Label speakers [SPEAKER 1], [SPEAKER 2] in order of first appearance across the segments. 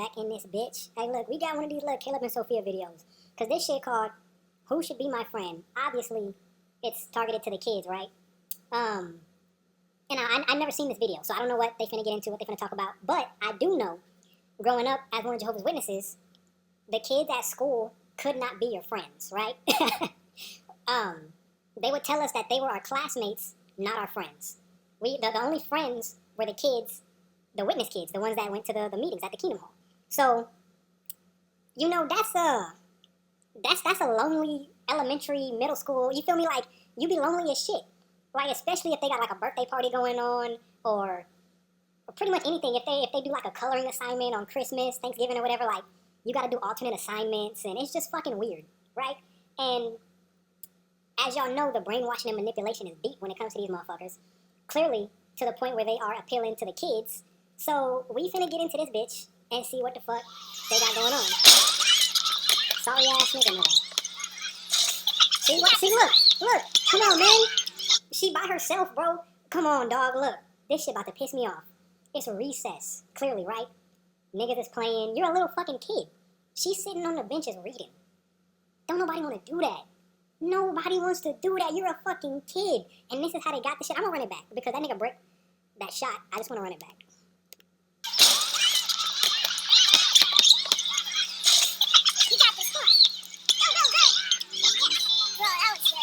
[SPEAKER 1] back in this bitch. Hey, look, we got one of these little Caleb and Sophia videos. Because this shit called, Who Should Be My Friend? Obviously, it's targeted to the kids, right? And I never seen this video, so I don't know what they finna get into, what they finna talk about. But I do know, growing up as one of Jehovah's Witnesses, the kids at school could not be your friends, right? They would tell us that they were our classmates, not our friends. The only friends were the kids, the witness kids, the ones that went to the meetings at the Kingdom Hall. So, you know, that's a lonely elementary, middle school. You feel me? Like, you be lonely as shit. Like, especially if they got like a birthday party going on, or pretty much anything. If they do like a coloring assignment on Christmas, Thanksgiving, or whatever, like, you gotta do alternate assignments, and it's just fucking weird, right? And as y'all know, the brainwashing and manipulation is deep when it comes to these motherfuckers. Clearly, to the point where they are appealing to the kids. So, we finna get into this bitch and see what the fuck they got going on. Sorry ass nigga, no. See, look, come on, man. She by herself, bro. Come on, dog, look. This shit about to piss me off. It's a recess, clearly, right? Niggas is playing. You're a little fucking kid. She's sitting on the benches reading. Don't nobody want to do that. Nobody wants to do that. You're a fucking kid. And this is how they got the shit. I'm gonna run it back because that nigga bricked that shot. I just want to run it back.
[SPEAKER 2] You got this one. Oh, great. Yes. Well, that was good.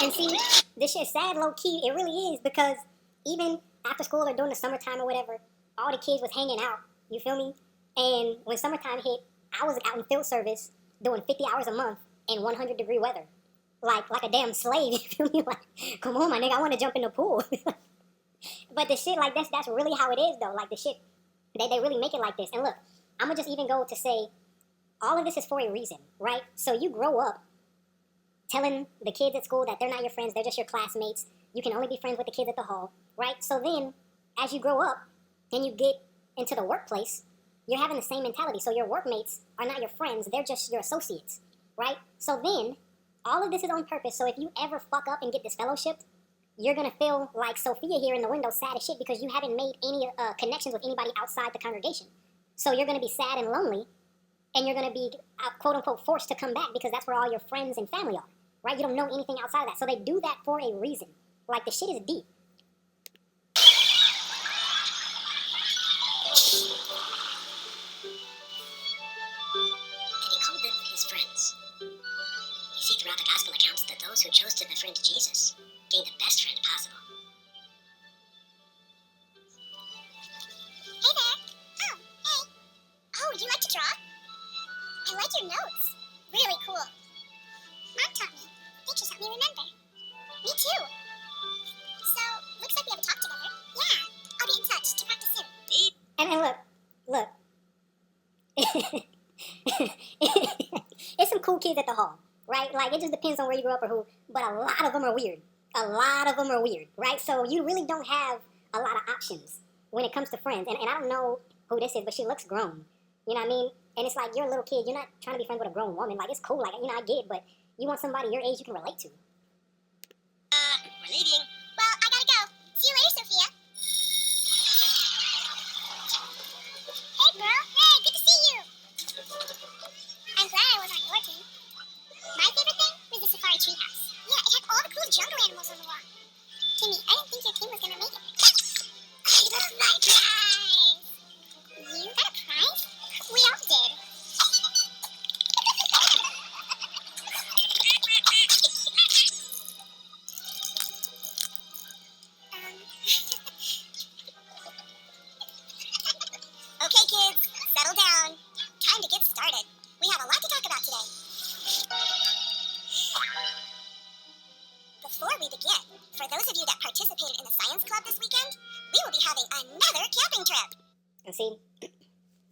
[SPEAKER 1] And see, this shit's sad, low-key. It really is, because even after school or during the summertime or whatever, all the kids was hanging out, you feel me? And when summertime hit, I was out in field service doing 50 hours a month in 100-degree weather. Like a damn slave, you feel me? Like, come on, my nigga, I want to jump in the pool. But the shit, like, that's really how it is, though. Like, the shit, they really make it like this. And look, I'm going to just even go to say, all of this is for a reason, right? So you grow up telling the kids at school that they're not your friends, they're just your classmates. You can only be friends with the kids at the hall, right? So then, as you grow up and you get into the workplace, you're having the same mentality. So your workmates are not your friends, they're just your associates, right? So then, all of this is on purpose. So if you ever fuck up and get disfellowshipped, you're going to feel like Sophia here in the window, sad as shit, because you haven't made any connections with anybody outside the congregation. So you're going to be sad and lonely, and you're going to be, quote-unquote, forced to come back because that's where all your friends and family are. Right? You don't know anything outside of that. So they do that for a reason. Like, the shit is deep.
[SPEAKER 2] And he called them his friends. You see throughout the gospel accounts that those who chose to befriend Jesus gained the best friend possible. Hey there. Oh, hey. Oh, you like to draw? I like your notes. Really cool. Mom taught me. Pictures help me remember. Me too. So, looks like we have a talk together. Yeah, I'll be in touch to practice soon.
[SPEAKER 1] And look. It's some cool kids at the hall, right? Like, it just depends on where you grew up or who, but a lot of them are weird. Right? So you really don't have a lot of options when it comes to friends. And I don't know who this is, but she looks grown. You know what I mean? And it's like, you're a little kid. You're not trying to be friends with a grown woman. Like, it's cool. Like, you know, I get it, but you want somebody your age you can relate to.
[SPEAKER 2] We're leaving. Well, I gotta go. See you later, Sophia. Hey, girl. Hey, good to see you. I'm glad I was on your team. My favorite thing was the safari treehouse. Yeah, it had all the cool jungle animals on the wall. Timmy, I didn't think your team was gonna make it. I got my prize. You got a prize? We all did. Okay, kids, settle down. Time to get started. We have a lot to talk about today. Before we begin, for those of you that participated in the science club this weekend, we will be having another camping trip.
[SPEAKER 1] And see,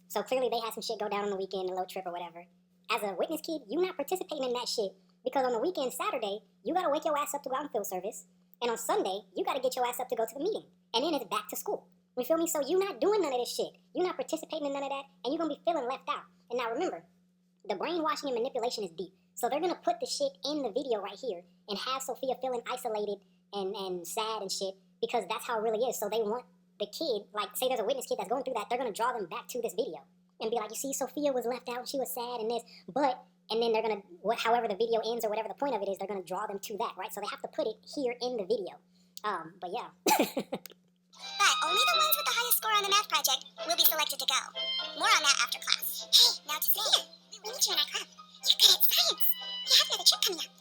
[SPEAKER 1] so clearly they had some shit go down on the weekend, a little trip or whatever. As a witness kid, you not participating in that shit, because on the weekend, Saturday, you gotta wake your ass up to go out in field service, and on Sunday, you gotta get your ass up to go to the meeting, and then it's back to school. You feel me? So you not doing none of this shit. You not participating in none of that, and you're gonna be feeling left out. And now remember, the brainwashing and manipulation is deep. So they're gonna put the shit in the video right here and have Sophia feeling isolated and sad and shit because that's how it really is. So they want the kid, like say there's a witness kid that's going through that, they're gonna draw them back to this video and be like, you see, Sophia was left out and she was sad and this, but and then they're gonna however the video ends or whatever the point of it is, they're gonna draw them to that, right? So they have to put it here in the video. But yeah.
[SPEAKER 2] But only the ones with the highest score on the math project will be selected to go. More on that after class. Hey, now to Sophia, we need you in our club. You're good at science. We have another trip coming up.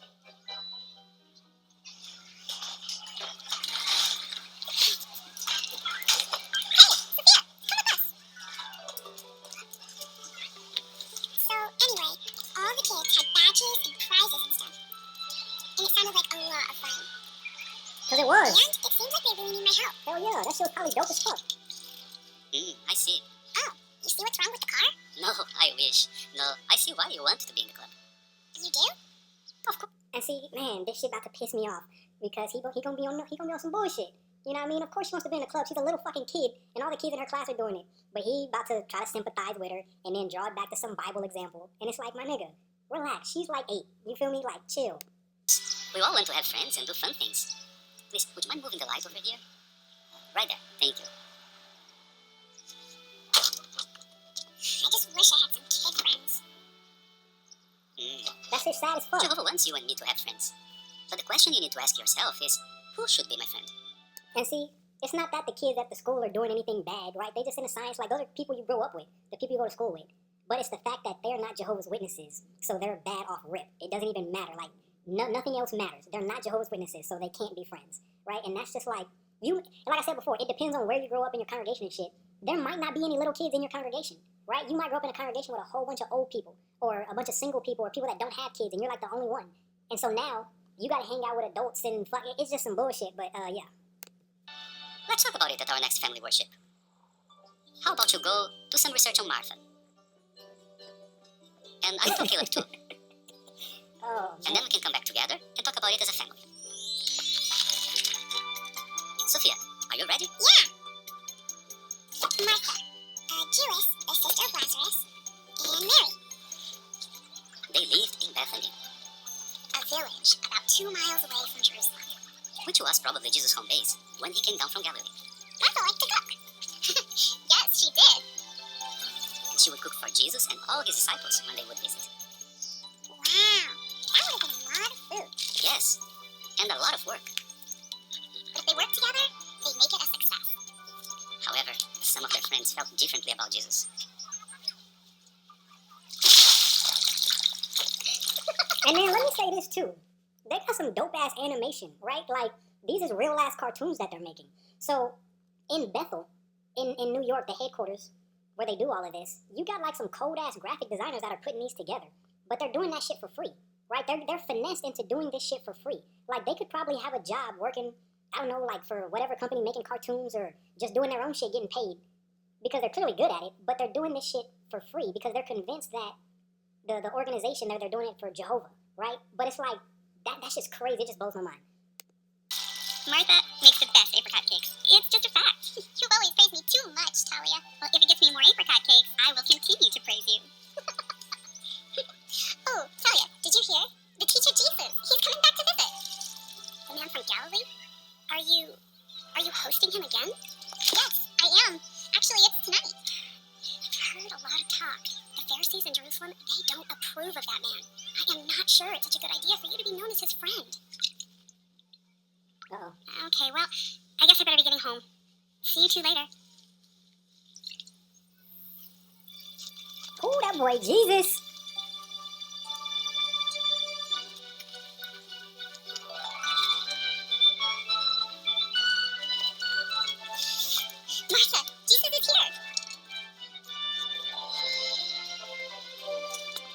[SPEAKER 2] So anyway, all the kids had badges and prizes and stuff. And it sounded like a lot of fun.
[SPEAKER 1] Cause it was.
[SPEAKER 2] And it seems like they really need my help.
[SPEAKER 1] Hell yeah, that shit was probably dope as fuck.
[SPEAKER 3] I see.
[SPEAKER 2] Oh, you see what's wrong with the car?
[SPEAKER 3] No, I wish. No, I see why you want to be in the club.
[SPEAKER 2] You do?
[SPEAKER 1] Of course. And see, man, this shit about to piss me off because he gonna be on some bullshit. You know what I mean? Of course she wants to be in the club. She's a little fucking kid, and all the kids in her class are doing it. But he about to try to sympathize with her and then draw it back to some Bible example. And it's like, my nigga, relax. She's like 8. You feel me? Like, chill.
[SPEAKER 3] We all want to have friends and do fun things. Please, would you mind moving the light over here? Right there. Thank you.
[SPEAKER 2] I just wish I had some kid friends.
[SPEAKER 1] That shit's sad as fuck.
[SPEAKER 3] Jehovah wants you and me to have friends. But the question you need to ask yourself is, who should be my friend?
[SPEAKER 1] And see, it's not that the kids at the school are doing anything bad, right? They just in a science, like, those are people you grow up with, the people you go to school with. But it's the fact that they're not Jehovah's Witnesses, so they're bad off rip. It doesn't even matter. Like, nothing else matters. They're not Jehovah's Witnesses, so they can't be friends, right? And that's just like, like I said before, it depends on where you grow up in your congregation and shit. There might not be any little kids in your congregation, right? You might grow up in a congregation with a whole bunch of old people, or a bunch of single people, or people that don't have kids, and you're like the only one. And so now, you gotta hang out with adults and fuck, it's just some bullshit, but yeah.
[SPEAKER 3] Let's talk about it at our next family worship. How about you go do some research on Martha? And I little Caleb too.
[SPEAKER 1] Oh,
[SPEAKER 3] And then we can come back together and talk about it as a family. Sophia, are you ready?
[SPEAKER 2] Yeah. Martha, a Jewess, the sister of Lazarus, and Mary,
[SPEAKER 3] They lived in Bethany,
[SPEAKER 2] a village about 2 miles away from Jerusalem.
[SPEAKER 3] which was probably Jesus' home base when he came down from Galilee.
[SPEAKER 2] Martha liked to cook. Yes, she did.
[SPEAKER 3] And she would cook for Jesus and all his disciples when they would visit.
[SPEAKER 2] Wow, that would have been a lot of food.
[SPEAKER 3] Yes, and a lot of work.
[SPEAKER 2] But if they worked together, they'd make it a success.
[SPEAKER 3] However, some of their friends felt differently about Jesus.
[SPEAKER 1] and then let me say this too. They got some dope ass animation, right? Like, these is real ass cartoons that they're making. So, in Bethel, in New York, the headquarters, where they do all of this, you got like some cold ass graphic designers that are putting these together. But they're doing that shit for free, right? They're finessed into doing this shit for free. Like, they could probably have a job working, I don't know, like for whatever company making cartoons or just doing their own shit getting paid. Because they're clearly good at it, but they're doing this shit for free because they're convinced that the organization they're doing it for Jehovah, right? But it's like, that's just crazy. It just blows my mind.
[SPEAKER 2] Martha makes the best apricot cakes. It's just a fact. You always praise me too much, Talia. Well, if it gets me more apricot cakes, I will continue to praise you. Oh, Talia, did you hear? The teacher Jesus, he's coming back to visit. The man from Galilee? Are you hosting him again? Yes, I am. Actually, it's tonight. I've heard a lot of talk. The Pharisees in Jerusalem, they don't approve of that man. I am not sure it's such a good idea for you to be known as his friend.
[SPEAKER 1] Uh-oh.
[SPEAKER 2] Okay, well, I guess I better be getting home. See you two later.
[SPEAKER 1] Oh, that boy Jesus.
[SPEAKER 2] Martha, Jesus is here.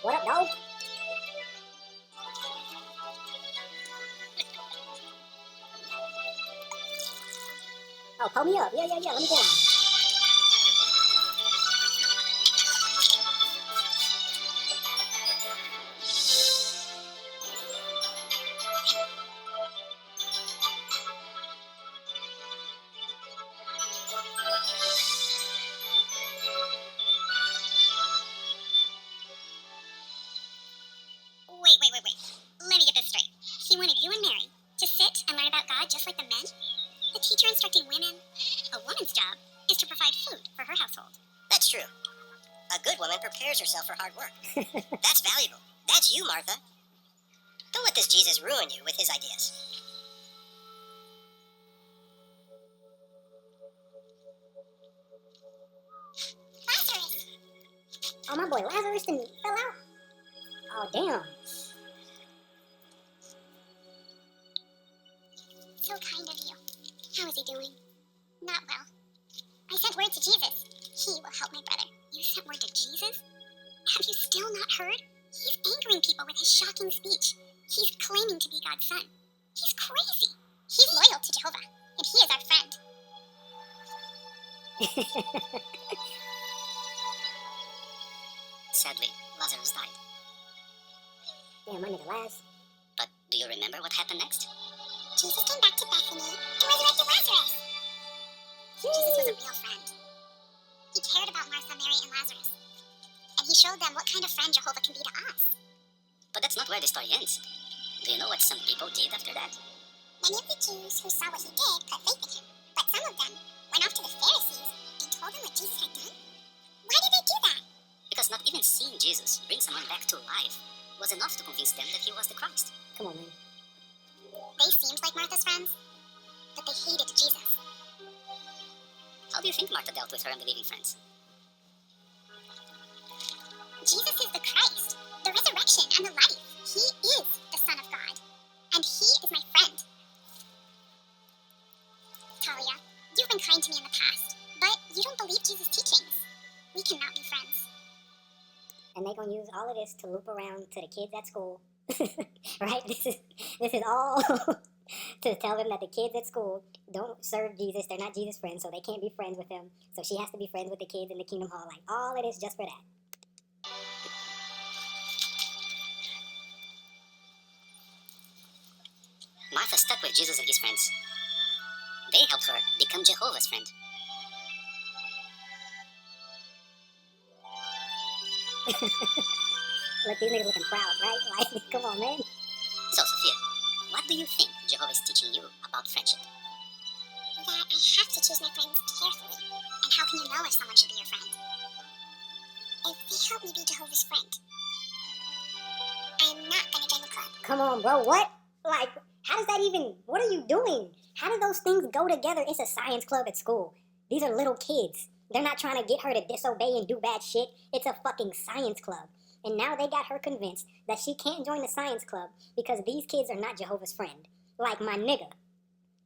[SPEAKER 1] What up, dog? Oh, pull me up. Yeah, let me get him.
[SPEAKER 4] and prepares herself for hard work. That's valuable. That's you, Martha. Don't let this Jesus ruin you with his ideas.
[SPEAKER 2] Lazarus!
[SPEAKER 1] Oh, my boy Lazarus fell out? Oh, damn.
[SPEAKER 2] So kind of you. How is he doing? Not well. I sent word to Jesus. He will help my brother. You sent word to Jesus? Have you still not heard? He's angering people with his shocking speech. He's claiming to be God's son. He's crazy. He's loyal to Jehovah, and he is our friend.
[SPEAKER 3] Sadly, Lazarus died.
[SPEAKER 1] Damn, my nigga Laz.
[SPEAKER 3] But do you remember what happened next?
[SPEAKER 2] Jesus came back to Bethany and resurrected Lazarus. Jesus was a real friend. He cared about Martha, Mary, and Lazarus. And he showed them what kind of friend Jehovah can be to us.
[SPEAKER 3] But that's not where the story ends. Do you know what some people did after that?
[SPEAKER 2] Many of the Jews who saw what he did put faith in him. But some of them went off to the Pharisees and told them what Jesus had done. Why did they do that?
[SPEAKER 3] Because not even seeing Jesus bring someone back to life was enough to convince them that he was the Christ.
[SPEAKER 1] Come on, man.
[SPEAKER 2] They seemed like Martha's friends, but they hated Jesus.
[SPEAKER 3] How do you think Martha dealt with her unbelieving friends?
[SPEAKER 2] Jesus is the Christ, the resurrection, and the life. He is the Son of God, and he is my friend. Talia, you've been kind to me in the past, but you don't believe Jesus' teachings. We cannot be friends.
[SPEAKER 1] And they gonna use all of this to loop around to the kids at school. Right? This is all to tell them that the kids at school don't serve Jesus. They're not Jesus' friends, so they can't be friends with him. So she has to be friends with the kids in the Kingdom Hall. Like, all of this just for that.
[SPEAKER 3] Martha stuck with Jesus and his friends. They helped her become Jehovah's friend.
[SPEAKER 1] Look, these niggas looking proud, right? Like, come on, man.
[SPEAKER 3] So, Sophia, what do you think Jehovah is teaching you about friendship?
[SPEAKER 2] That I have to choose my friends carefully. And how can you know if someone should be your friend? If they help me be Jehovah's friend, I'm not gonna join the club.
[SPEAKER 1] Come on, bro. What? Like, how does that even... What are you doing? How do those things go together? It's a science club at school. These are little kids. They're not trying to get her to disobey and do bad shit. It's a fucking science club. And now they got her convinced that she can't join the science club because these kids are not Jehovah's friend. Like my nigga.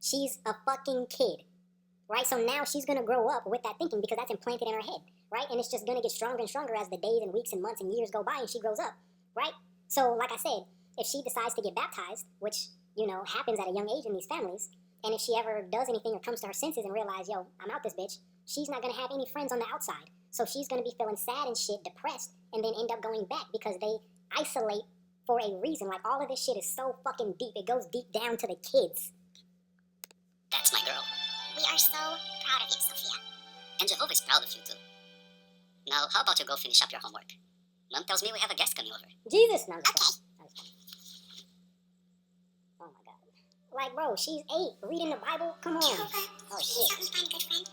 [SPEAKER 1] She's a fucking kid. Right? So now she's going to grow up with that thinking because that's implanted in her head. Right? And it's just going to get stronger and stronger as the days and weeks and months and years go by and she grows up. Right? So, like I said, if she decides to get baptized, which, you know, happens at a young age in these families, and if she ever does anything or comes to her senses and realize, yo, I'm out this bitch, she's not going to have any friends on the outside. So she's going to be feeling sad and shit, depressed, and then end up going back because they isolate for a reason. Like, all of this shit is so fucking deep. It goes deep down to the kids.
[SPEAKER 3] That's my girl.
[SPEAKER 2] We are so proud of you, Sophia.
[SPEAKER 3] And Jehovah is proud of you too. Now, how about you go finish up your homework? Mom tells me we have a guest coming over.
[SPEAKER 1] Jesus, no.
[SPEAKER 2] Okay.
[SPEAKER 1] Oh my God. Like, bro, she's 8, reading the Bible. Come on.
[SPEAKER 2] Jehovah,
[SPEAKER 1] Oh
[SPEAKER 2] please
[SPEAKER 1] shit.
[SPEAKER 2] help me find a good friend.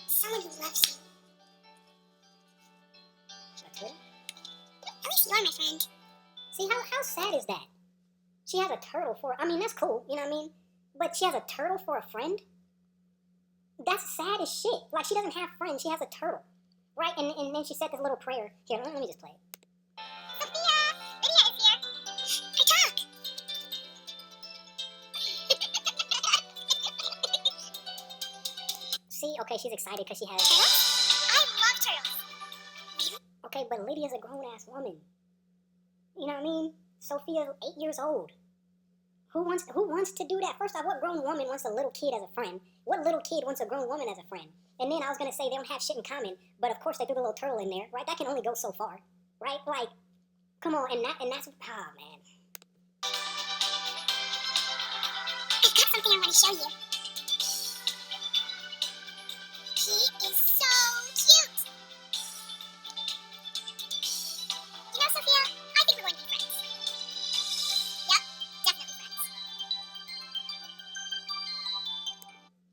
[SPEAKER 2] Someone who loves you.
[SPEAKER 1] That's it.
[SPEAKER 2] At least you're my friend.
[SPEAKER 1] See, how sad is that? She has a turtle for... I mean, that's cool, you know what I mean? But she has a turtle for a friend? That's sad as shit. Like, she doesn't have friends. She has a turtle. Right? And then she said this little prayer. Here, let me just play it.
[SPEAKER 2] Sophia! Lydia is here. I talk.
[SPEAKER 1] See? Okay, she's excited because she has...
[SPEAKER 2] Turtles? I love turtles.
[SPEAKER 1] Okay, but Lydia's a grown-ass woman. You know what I mean? Sophia's 8 years old. Who wants to do that? First off, what grown woman wants a little kid as a friend? What little kid wants a grown woman as a friend? And then I was going to say they don't have shit in common, but of course they threw the little turtle in there, right? That can only go so far, right? Like, come on, and that's, ah, man.
[SPEAKER 2] I've got something I want to show you. He is so cute. You know, Sophia, I think we're going to be friends. Yep, definitely friends.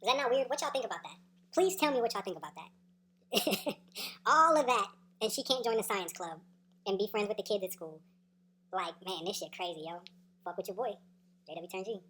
[SPEAKER 1] Is that not weird? What y'all think about that? Please tell me what y'all think about that. All of that and she can't join the science club and be friends with the kids at school. Like, man, this shit crazy, yo. Fuck with your boy. JW turn G.